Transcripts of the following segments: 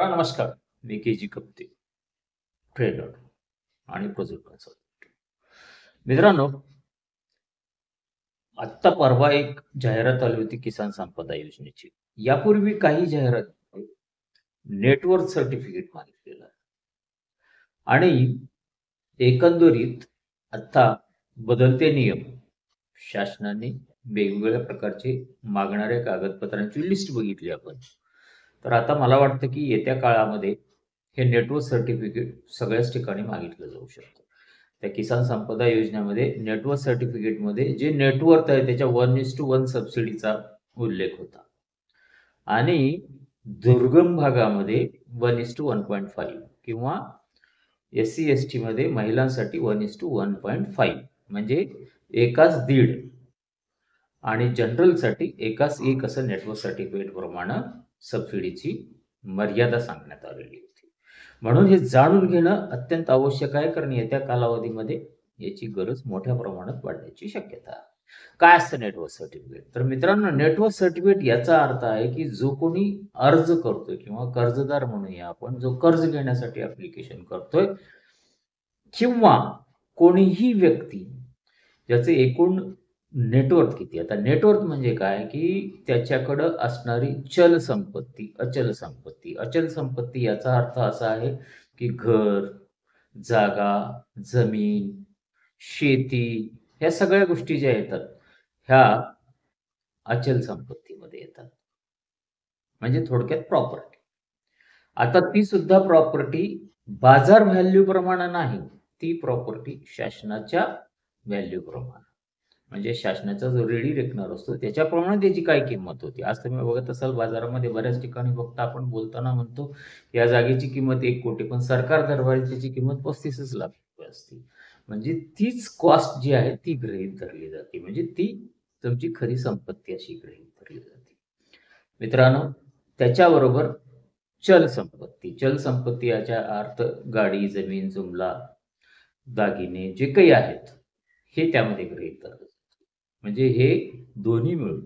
नमस्कार. मी KG. कप्ते, trader आणि project consultant. मित्रांनो, आत्ता परवा एक जाहिरात आली होती किसान संपदा योजनेची. यापूर्वी काही जाहिरात नेटवर्क सर्टिफिकेट मागितलेलं आहे. आणि एकंदरीत आता बदलते नियम शासनाने वेगवेगळ्या प्रकारचे मागणाऱ्या कागदपत्रांची लिस्ट बघितली आपण. तर आता मला वाटतं की येत्या काळामध्ये हे नेटवर्क सर्टिफिकेट सगळ्याच ठिकाणी मागितलं जाऊ शकतं. त्या किसान संपदा योजनेमध्ये नेटवर्क सर्टिफिकेटमध्ये जे नेटवर्थ आहे त्याच्या 1:1 सबसिडीचा उल्लेख होता. आणि दुर्गम भागामध्ये 1:1.5 किंवा SC/ST मध्ये महिलांसाठी 1:1.5 म्हणजे एकास दीड आणि जनरलसाठी एकास एक असं नेटवर्क सर्टिफिकेट प्रमाणे सबसिडीची मर्यादा सांगण्यात आलेली होती. म्हणून हे जाणून घेणं अत्यंत आवश्यक आहे, कारण येत्या कालावधीमध्ये याची गरज मोठ्या प्रमाणात वाढण्याची शक्यता आहे. काय असतं नेटवर्क सर्टिफिकेट? तर मित्रांनो, नेटवर्क सर्टिफिकेट याचा अर्थ आहे की जो कोणी अर्ज करतोय किंवा कर्जदार म्हणूया आपण, जो कर्ज घेण्यासाठी ऍप्लिकेशन करतोय किंवा कोणीही व्यक्ती ज्याचे एकूण नेटवर्थ किती. आता नेटवर्थ म्हणजे काय की त्याच्याकडं असणारी चल संपत्ती, अचल संपत्ती. अचल संपत्ती याचा अर्थ असा आहे की घर, जागा, जमीन, शेती ह्या सगळ्या गोष्टी ज्या येतात ह्या अचल संपत्तीमध्ये येतात. म्हणजे थोडक्यात प्रॉपर्टी. आता ती सुद्धा प्रॉपर्टी बाजार व्हॅल्यू प्रमाणे नाही, ती प्रॉपर्टी शासनाच्या व्हॅल्यू प्रमाणे. म्हणजे शासनाचा जो रेडी रेकनर असतो त्याच्याप्रमाणे त्याची काय किंमत होती. आज तुम्ही बघत असाल बाजारामध्ये बऱ्याच ठिकाणी बघता आपण बोलताना म्हणतो या जागेची किंमत 1 कोटी, पण सरकार दरबारी त्याची किंमत 35 लाख रुपये असते. म्हणजे तीच कॉस्ट जी आहे ती गृहीत धरली जाते. म्हणजे ती तुमची खरी संपत्ती अशी गृहीत धरली जाते. मित्रांनो, त्याच्याबरोबर चल संपत्ती. चल संपत्ती याचा अर्थ गाडी, जमीन, जुमला, दागिने जे काही आहेत हे त्यामध्ये गृहीत धरलं जातं. म्हणजे हे दोन्ही मिळून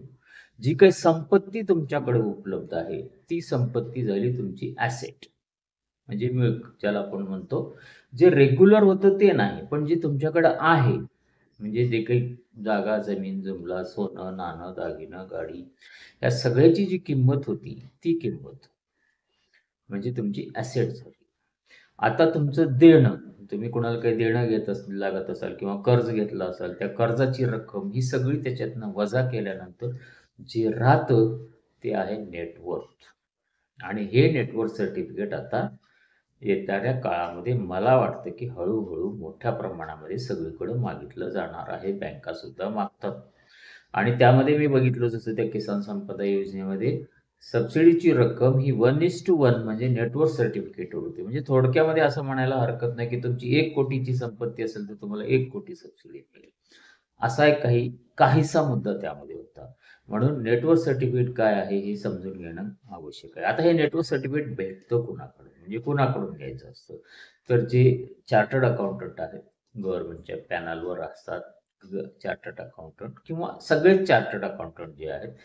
जी काही संपत्ती तुमच्याकडे उपलब्ध आहे ती संपत्ती झाली तुमची ॲसेट. म्हणजे मिळक ज्याला आपण म्हणतो. जे रेग्युलर होतं ते नाही, पण जे तुमच्याकडे आहे म्हणजे जे काही जागा, जमीन, जुमला, सोनं, नाणं, दागिनं, गाडी या सगळ्याची जी किंमत होती ती किंमत म्हणजे तुमची ॲसेट झाली. आता तुमचं देणं, तुम्ही कोणाला काही देणं लागत असाल किंवा कर्ज घेतलं असाल, त्या कर्जाची रक्कम ही सगळी त्याच्यातनं वजा केल्यानंतर जे राहतं ते आहे नेटवर्थ. आणि हे नेटवर्थ सर्टिफिकेट आता येणाऱ्या काळामध्ये मला वाटतं की हळूहळू मोठ्या प्रमाणामध्ये सगळीकडे मागितलं जाणार आहे. बँका सुद्धा मागतात. आणि त्यामध्ये मी बघितलं जसं त्या किसान संपदा योजनेमध्ये सबसिडीची रक्कम ही 1:1 म्हणजे नेटवर्क सर्टिफिकेटवर होती. म्हणजे थोडक्यामध्ये असं म्हणायला हरकत नाही की तुमची 1 कोटीची संपत्ती असेल तर तुम्हाला 1 कोटी सबसिडी मिळेल. असा एक काहीसा मुद्दा त्यामध्ये होता. म्हणून नेटवर्क सर्टिफिकेट काय आहे हे समजून घेणं आवश्यक आहे. आता हे नेटवर्क सर्टिफिकेट भेटतं कुणाकडून? म्हणजे कुणाकडून घ्यायचं असतं? तर जे चार्टर्ड अकाउंटंट आहेत, गव्हर्नमेंटच्या पॅनलवर असतात, चार्टर्ड अकाउंटंट किंवा सगळेच चार्टर्ड अकाउंटंट जे आहेत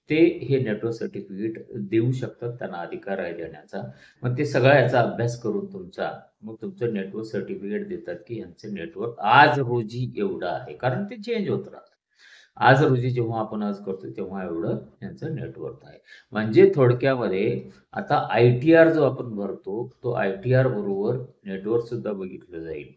ते हे नेटवर्क सर्टिफिकेट देऊ शकतात. त्यांना अधिकार आहे देण्याचा. मग ते सगळा याचा अभ्यास करून मग तुमचं नेटवर्क सर्टिफिकेट देतात की यांचं नेटवर्क आज रोजी एवढं आहे. कारण ते चेंज होत राहतं. आज रोजी जेव्हा आपण आज करतो तेव्हा एवढं यांचं नेटवर्क आहे. म्हणजे थोडक्यामध्ये आता ITR जो आपण भरतो तो ITR बरोबर नेटवर्क सुद्धा बघितलं जाईल.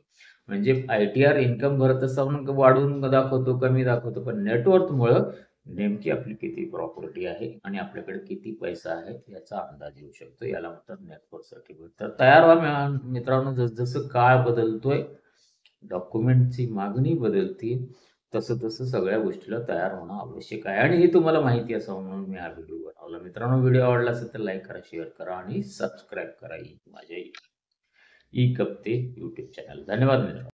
म्हणजे ITR इन्कम भरत असताना वाढवून दाखवतो, कमी दाखवतो, पण नेटवर्कमुळं नेमकी आपली किती प्रॉपर्टी आहे आणि आपल्याकडे किती पैसा आहे याचा अंदाज येऊ शकतो. याला म्हणतात नेटवर्क सर्टिफिकेट. तर तयार व्हा मित्रांनो, जसजसं काळ बदलतोय, डॉक्युमेंटची मागणी बदलते, तसं सगळ्या गोष्टीला तयार होणं आवश्यक आहे. आणि हे तुम्हाला माहिती असावं म्हणून मी हा व्हिडिओ बनवला. मित्रांनो, व्हिडिओ आवडला असेल तर लाईक करा, शेअर करा आणि सबस्क्राईब करा माझ्या ई कप्ते YouTube चॅनल. धन्यवाद मित्रांनो.